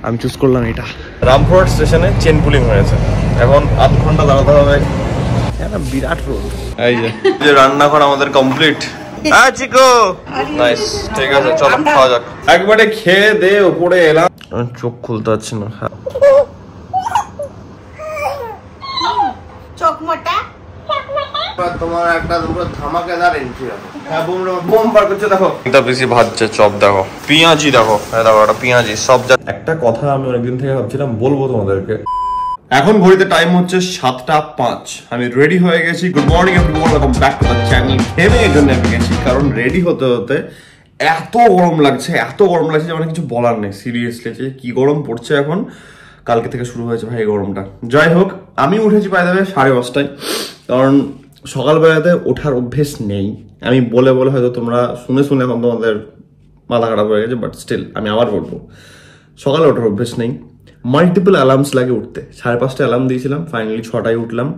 আমি চুজ করলাম এটা। রামপুরহাট স্টেশনে চেন পুলিং হয়েছে, এখন আধ ঘন্টা দাঁড়াতে হবে। বিরাট রোড। এই যে রান্নাঘর আমাদের কমপ্লিট। চিকো নাইস, ঠিক আছে চলো খাওয়া যাক। একবারে খেয়ে দে উপরে এলাম, চোখ খুলতে পারছি না। চোখ মোটা তোমার একটা পুরো ধামাকেদার এন্ট্রি হবে। হ্যাঁ বোম বার করছে দেখো, এটা বেশি ভাজছে চপ দেখো, পেঁয়াজি দেখো, হ্যাঁ দেখো এটা পেঁয়াজি সব। একটা কথা আমি অনেকদিন থেকে ভাবছিলাম বলবো তোমাদেরকে। এখন ঘড়িতে টাইম হচ্ছে 7:05। আমি রেডি হয়ে গেছি। Good morning everyone, welcome back to the channel. ঘেমে এই জন্য আমি গেছি কারণ রেডি হতে হতে এত গরম লাগছে, এত গরম লাগছে যে মানে কিছু বলার নেই। সিরিয়াসলি যে কি গরম পড়ছে এখন, কালকে থেকে শুরু হয়েছে ভাই গরমটা। যাই হোক, আমি উঠেছি প্রায় 5:30, কারণ সকালবেলাতে ওঠার অভ্যেস নেই। আমি বলে বলে হয়তো তোমরা শুনে শুনে এখন তোমাদের মাথা খারাপ হয়ে গেছে, বাট স্টিল আমি আবার বলবো, সকালে ওঠার অভ্যেস নেই। মাল্টিপল অ্যালার্মস লাগে উঠতে। 5:30 অ্যালার্ম দিয়েছিলাম, ফাইনালি 6টায় উঠলাম।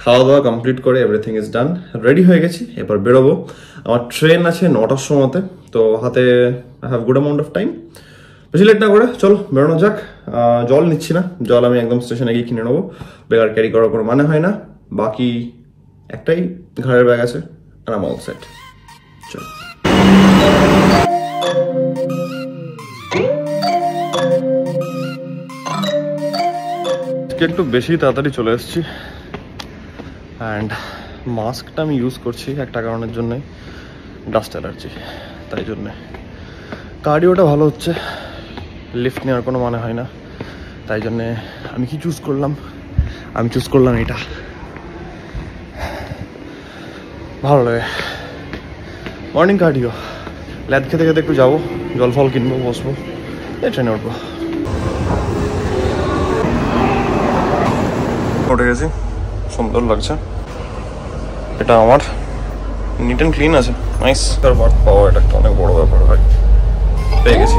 খাওয়া দাওয়া কমপ্লিট করে এভরিথিং ইজ ডান, রেডি হয়ে গেছি। এবার বেরোবো। আমার ট্রেন আছে 9টার সময়তে, তো হাতে I have good amount of time. বেশি লেট না করে চলো বেরোনো যাক। জল নিচ্ছি না, জল আমি একদম স্টেশনে গিয়ে কিনে নেবো, বেকার ক্যারি করার কোনো মানে হয় না। বাকি একটাই ঘরের ব্যাগ আছে, আর আমি অল সেট। চলো একটু বেশি তাড়াতাড়ি চলে এসেছি, অ্যান্ড মাস্কটা আমি ইউজ করছি একটা কারণের জন্যই, ডাস্ট অ্যালার্জি, তাই জন্যে। কার্ডিওটা ভালো হচ্ছে, লিফট নেওয়ার কোনো মানে হয় না, তাই জন্যে আমি কি চুজ করলাম, আমি চুজ করলাম এটা। ভালো লাগে মর্নিং কার্ডিও। ল্যাদ খেতে খেতে একটু যাবো, জল ফল কিনবো, বসবো, ট্রেনে উঠবো। উঠে গেছি, সুন্দর লাগছে। এটা আমার নিট অ্যান্ড ক্লিন আছে, নাইস। তার বার্থ পাওয়া এটা একটা অনেক বড় ব্যাপার ভাই, পেয়ে গেছি।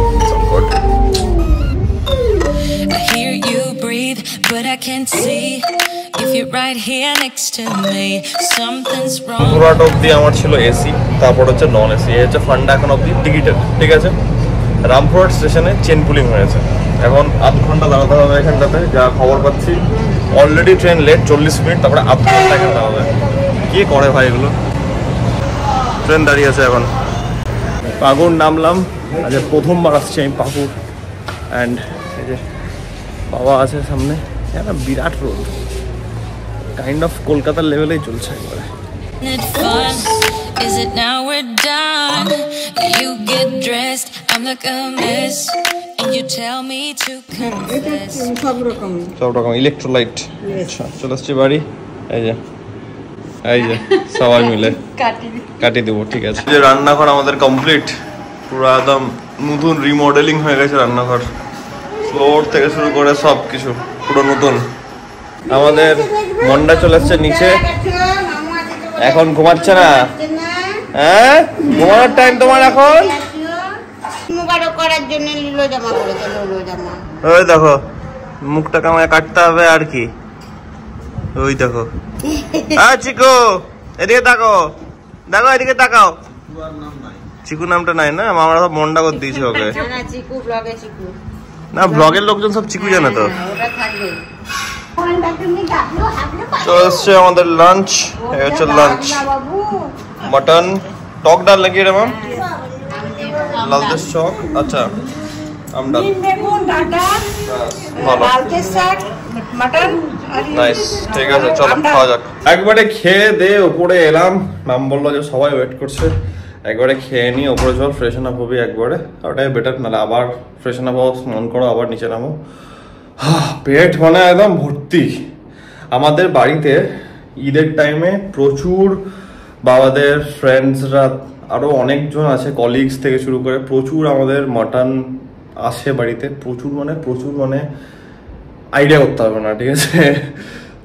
I hear you breathe, but I can't see if you're right here next to me. Something's wrong. পুরোটা অবধি আমার ছিল এসি, তারপর হচ্ছে নন এসি। এই হচ্ছে ফান্ডা এখন অবধি টিকিটের, ঠিক আছে। রামপুরহাট স্টেশনে চেন পুলিং হয়েছে, এখন আধ ঘন্টা দাঁড়াতে হবে এখানটাতে। যা খবর পাচ্ছি অলরেডি ট্রেন লেট 40 মিনিট, তারপরে আধ ঘন্টা এখানে দাঁড়াবে। কি করে ভাই এগুলো। ট্রেন দাঁড়িয়ে আছে এখন। পাকুড় নামলাম, আজ প্রথমবার আসছি আমি পাকুড়। অ্যান্ড এই যে বাবা আছে সামনে, একটা বিরাট রোড, কাইন্ড অফ কলকাতার লেভেলেই চলছে একবারে। Is it now we're done? You get dressed, I'm like a mess, and you tell me to confess. সব রকম ইলেকট্রোলাইট। আচ্ছা চলে আসছি বাড়ি। এই যে সবাই মিলে কাটি দেবো, ঠিক আছে। যে রান্নাঘর আমাদের কমপ্লিট, পুরো একদম নতুন রিমডেলিং হয়ে গেছে রান্নাঘর। ফ্লোর থেকে শুরু করে সব কিছু পুরো নতুন। আমাদের মন্ডা চলে আসছে নিচে, এখন ঘুমাচ্ছে না। হ্যাঁ ঘুমানোর টাইম তোমার এখন। ওই দেখো মুখটা কামায় কাটতে হবে আর কি। ওই দেখো চিকু, এদিকে তাকো, দেখো এদিকে তাকাও। চিকু নামটা নাই না, আমরা সব মন্ডা করে দিয়েছি ওকে। না ব্লগের লোকজন সব চিকু জানে তো। চলছে আমাদের লাঞ্চ, এই হচ্ছে লাঞ্চ। মটন টক ডাল লাগিয়ে রে ম্যাম, লাল দেশ চক। আচ্ছা আমডাল, নাইস, ঠিক আছে চলো খাওয়া যাক। একবারে খেয়ে দে উপরে এলাম, ম্যাম বললো যে সবাই ওয়েট করছে, একবারে খেয়ে নিয়ে ওপরে চল, ফ্রেশন আপ হবি একবারে, ওটাই বেটার। নাহলে আবার ফ্রেশন আপ হও, স্নান করো, আবার নিচে নামো। পেট মানে একদম ভর্তি। আমাদের বাড়িতে ঈদের টাইমে প্রচুর বাবাদের ফ্রেন্ডসরা, আরও অনেকজন আছে, কলিগস থেকে শুরু করে প্রচুর আমাদের মাটন আসে বাড়িতে। প্রচুর মানে আইডিয়া করতে হবে না, ঠিক আছে।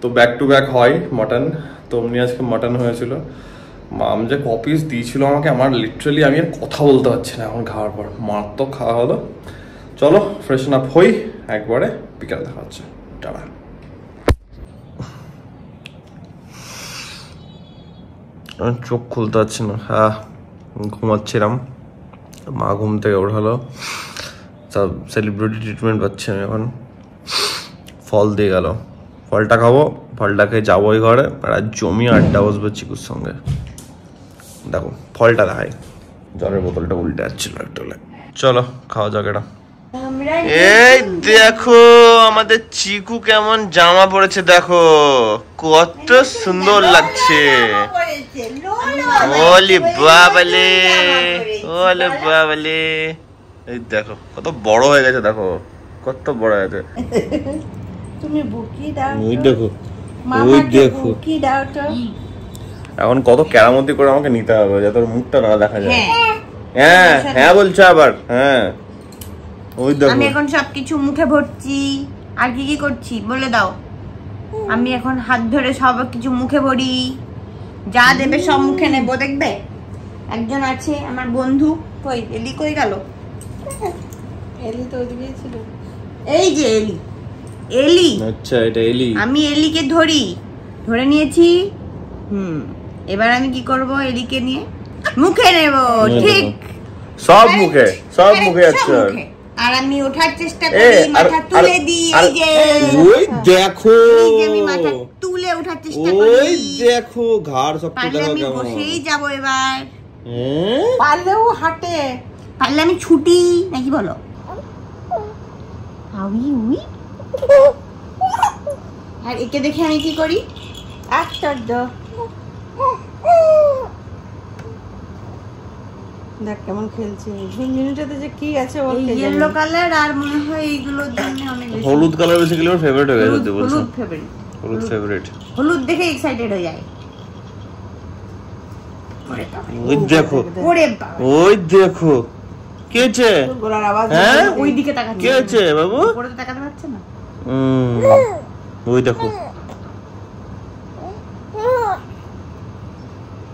তো ব্যাক টু ব্যাক হয় মাটন। তো অমনি আজকে মাটন হয়েছিল। মাম যে কপিস দিয়েছিল আমাকে, আমার লিটারালি আমি আর কথা বলতে পারছি না এখন খাওয়ার পর। মারাত্মক খাওয়া হলো। চলো ফ্রেশন আপ হই, একবারে বিকালে দেখা হচ্ছে, টাটা। চোখ খুলতে পারছি না, হ্যাঁ ঘুমাচ্ছিলাম। মা ঘুম থেকে ওঠালো, সব সেলিব্রিটি ট্রিটমেন্ট পাচ্ছি আমি এখন। ফল দিয়ে গেল, ফলটা খাবো, ফলটাকে যাবো ওই ঘরে আর জমি আড্ডা বসবো চিকুর সঙ্গে। দেখো ফলটা দেখাই, জলের বোতলটা উল্টে যাচ্ছিল একটা। চলো খাওয়া যাক এটা। এই দেখো আমাদের চিকু কেমন জামা পরেছে, দেখো কত সুন্দর লাগছে। ওলে বাবালে, ওলে বাবালে, এই দেখো কত বড় হয়ে গেছে, দেখো কত বড় হয়ে গেছে। তুমি বুকি দাও, ওই দেখো, ওই দেখো এখন কত কেরামতি করে আমাকে নিতে হবে যাতে ওর মুখটা না দেখা যায়। হ্যাঁ হ্যাঁ বলছো আবার, হ্যাঁ ওই দেখো। আমি এখন সবকিছু মুখে ভরছি, আর কি কি করছি বলে দাও। আমি এখন হাত ধরে সব কিছু মুখে ভরি, যা দেবে সব মুখে নেবো। দেখবে একজন আছে আমার বন্ধু, কই এলি কই গেল? এলি তো ওইদিকেই ছিল। এই যে এলি, এলি। আচ্ছা এটা এলি। আমি এলিকে ধরে নিয়েছি। এবার আমি কি করব? এলিকে নিয়ে মুখে নেব। ঠিক সব মুখে, সব মুখে আছে। আর আমি ওঠার চেষ্টা করি, মাথা তুলে দিই। এই যে ওই দেখো, এই যে আমি মাথা তুলে ওঠার চেষ্টা করি। ওই দেখো ঘাড় সব তুলে দাও। আমি বসেই যাব এবার। পারলেও হাঁটে, পারলে আমি ছুটি নাকি বলো? আউই উই। আর একে দেখে আমি কি করি? একটা দেখ কেমন খেলছে। ঝুনঝুনিটাতে যে কি আছে ওর কে জানে। ইয়েলো কালার আর মনে হয় এইগুলোর জন্য অনেক বেশি। হলুদ কালার বেসিক্যালি ওর ফেভারিট হয়ে গেছে তুই বলছিস। হলুদ ফেভারিট, হলুদ ফেভারিট। হলুদ দেখে এক্সাইটেড হয়ে যায়। ওই দেখো, ওরে বাবা, ওই দেখো কি হচ্ছে? গলার আওয়াজ। হ্যাঁ ওই দিকে তাকাচ্ছে। কি হচ্ছে বাবু? উপরে তো তাকাতে পারছে না। ওই দেখো।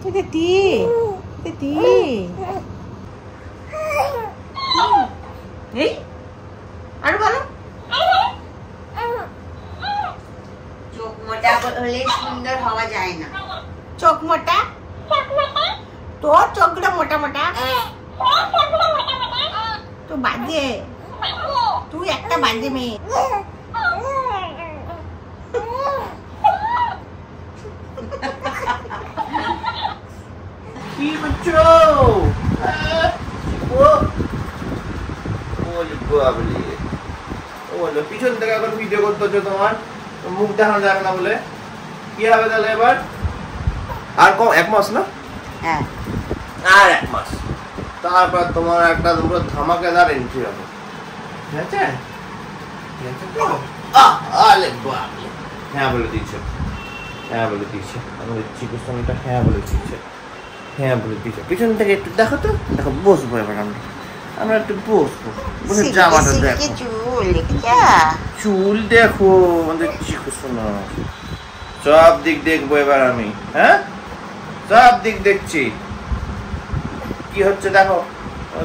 তি তি এই আরো ভালো। চোখ মোটা হলে সুন্দর হওয়া যায় না। চোখ মোটা, তোর চোখটা মোটা মোটা তো বাজে। তুই একটা বাজে মেয়ে। কি করছো? পিছন থেকে এখন ভিডিও করতে হচ্ছে তোমার, মুখ দেখানো যাবে না বলে। কি হবে তাহলে এবার? আর কম 1 মাস না? হ্যাঁ আর 1 মাস, তারপর তোমার একটা পুরো ধামাকেদার এন্ট্রি হবে। ঠিক আছে? হ্যাঁ বলে দিচ্ছে, হ্যাঁ বলে দিচ্ছে। আমাদের চিকুর সঙ্গেটা হ্যাঁ বলে দিচ্ছে, হ্যাঁ বলে দিচ্ছে। পিছন থেকে একটু দেখো তো, দেখো বসবো এবার আমরা একটু বসবো, বসে জামাটা দেখো। চুল দেখো আমাদের চিকুর সঙ্গে, সব দিক দেখবো এবার আমি। হ্যাঁ সব দিক দেখছি, কি হচ্ছে দেখো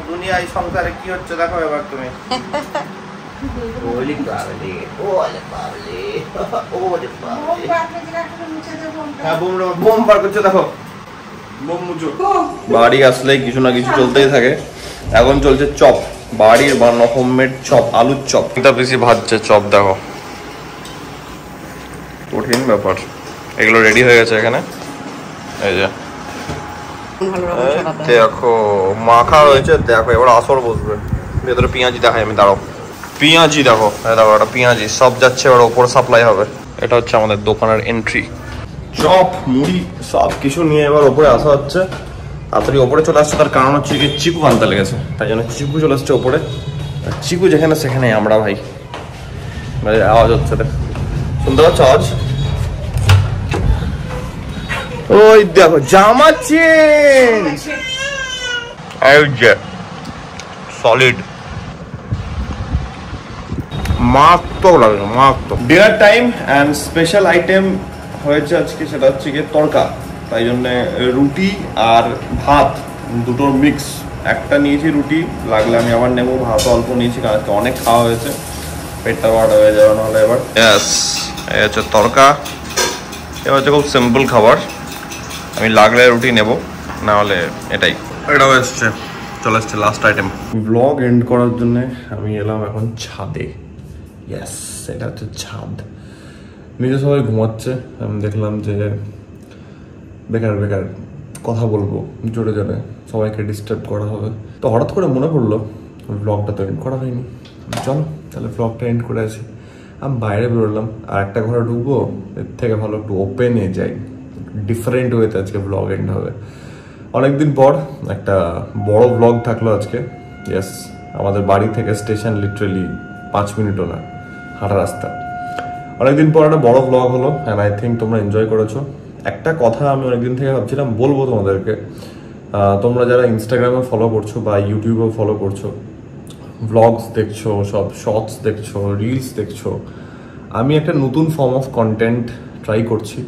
দুনিয়ায় সংসারে কি হচ্ছে দেখো এবার তুমি। ওলে বাবলে, ওলে বাবলে, ওলে বাবলে। হ্যাঁ বোম বার করছে দেখো, বোম মুচো। বাড়ি আসলেই কিছু না কিছু চলতেই থাকে। এখন চলছে চপ, বাড়ির বানানো হোমমেড চপ, আলুর চপ। এটা বেশি ভাজছে চপ, দেখো কঠিন ব্যাপার। এগুলো রেডি হয়ে গেছে এখানে, এই যে দেখো মাখা হয়েছে। দেখো এবার আসর বসবে, ভেতরে পেঁয়াজি দেখাই আমি, দাঁড়াও। পেঁয়াজি দেখো, দেখো একটা পেঁয়াজি সব যাচ্ছে এবার ওপর সাপ্লাই হবে। এটা হচ্ছে আমাদের দোকানের এন্ট্রি। চপ মুড়ি সব কিছু নিয়ে এবার ওপরে আসা হচ্ছে। তাড়াতাড়ি ওপরে চলে আসছে, তার কারণ হচ্ছে চিকু আনতে লেগেছে, তাই জন্য চিকু চলে আসছে ওপরে। চিকু যেখানে সেখানে আমরা ভাই, আওয়াজ হচ্ছে দেখ, শুনতে পাচ্ছ আওয়াজ? ওই দেখো জামা চেঞ্জ, সলিড মারাত্মক লাগে, মারাত্মক। Dinner time and special item হয়েছে আজকে, সেটা হচ্ছে গিয়ে তড়কা। তাই জন্য রুটি আর ভাত দুটোর মিক্স। একটা নিয়েছি রুটি, লাগলে আমি আবার নেবো। ভাত অল্প নিয়েছি কারণ আজকে অনেক খাওয়া হয়েছে, পেটটা বাড়া হয়ে যাবে নাহলে এবার। ইয়েস, এই হচ্ছে তড়কা। এবার হচ্ছে খুব সিম্পল খাবার, আমি লাগলে রুটি নেব, না হলে এটাই। এটাও এসছে চলে আসছে লাস্ট আইটেম। ব্লগ এন্ড করার জন্য আমি এলাম এখন ছাদে। ইয়েস, এটা হচ্ছে ছাদ। নিজে সবাই ঘুমাচ্ছে, আমি দেখলাম যে বেকার বেকার কথা বলবো জোরে জোরে, সবাইকে ডিস্টার্ব করা হবে। তো হঠাৎ করে মনে পড়লো ব্লগটা তো এন্ড করা হয়নি, চলো তাহলে ব্লগটা এন্ড করে আসি। আমি বাইরে বেরোলাম, আর একটা ঘরে ঢুকবো, এর থেকে ভালো একটু ওপেনে যাই, ডিফারেন্ট ওয়েতে আজকে ব্লগ এন্ড হবে। অনেকদিন পর একটা বড় ব্লগ থাকলো আজকে। ইয়েস, আমাদের বাড়ি থেকে স্টেশন লিটারালি 5 মিনিটও না হাঁটা রাস্তা। অনেকদিন পর একটা বড় ব্লগ হলো, অ্যান্ড আই থিঙ্ক তোমরা এনজয় করেছো। একটা কথা আমি অনেকদিন থেকে ভাবছিলাম বলবো তোমাদেরকে, তোমরা যারা ইনস্টাগ্রামে ফলো করছো বা ইউটিউবেও ফলো করছো, ব্লগস দেখছো, সব শর্টস দেখছো, রিলস দেখছো, আমি একটা নতুন ফর্ম অফ কন্টেন্ট ট্রাই করছি,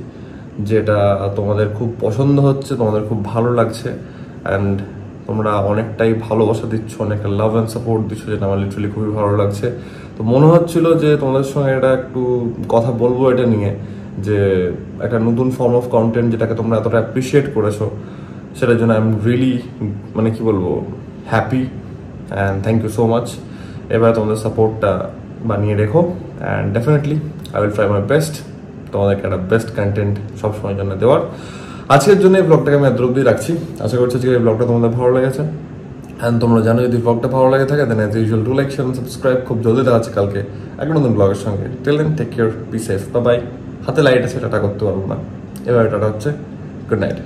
যেটা তোমাদের খুব পছন্দ হচ্ছে, তোমাদের খুব ভালো লাগছে, অ্যান্ড তোমরা অনেকটাই ভালোবাসা দিচ্ছ, অনেকটা লাভ অ্যান্ড সাপোর্ট দিচ্ছ, যেটা আমার লিটারালি খুবই ভালো লাগছে। তো মনে হচ্ছিল যে তোমাদের সঙ্গে এটা একটু কথা বলবো এটা নিয়ে, যে একটা নতুন ফর্ম অফ কন্টেন্ট যেটাকে তোমরা এতটা অ্যাপ্রিসিয়েট করেছো, সেটার জন্য আই এম রিয়েলি মানে কি বলবো happy, and thank you so much. এবার তোমাদের সাপোর্টটা বানিয়ে রেখো, and definitely I will try my best তোমাদেরকে একটা বেস্ট কন্টেন্ট সবসময়ের জন্য দেওয়ার। আজকের জন্য এই ব্লগটাকে আমি এত অবধি রাখছি। আশা করছি আজকে এই ব্লগটা তোমাদের ভালো লেগেছে, অ্যান্ড তোমরা জানো যদি ব্লগটা ভালো লাগে থাকে then as usual do like, share, subscribe. খুব জলদি দেখা আছে কালকে একটা নতুন ব্লগের সঙ্গে। Till then take care, be safe, bye bye. হাতে লাইট আছে, টাটা করতে পারবো না, এবার টাটা হচ্ছে, গুড নাইট।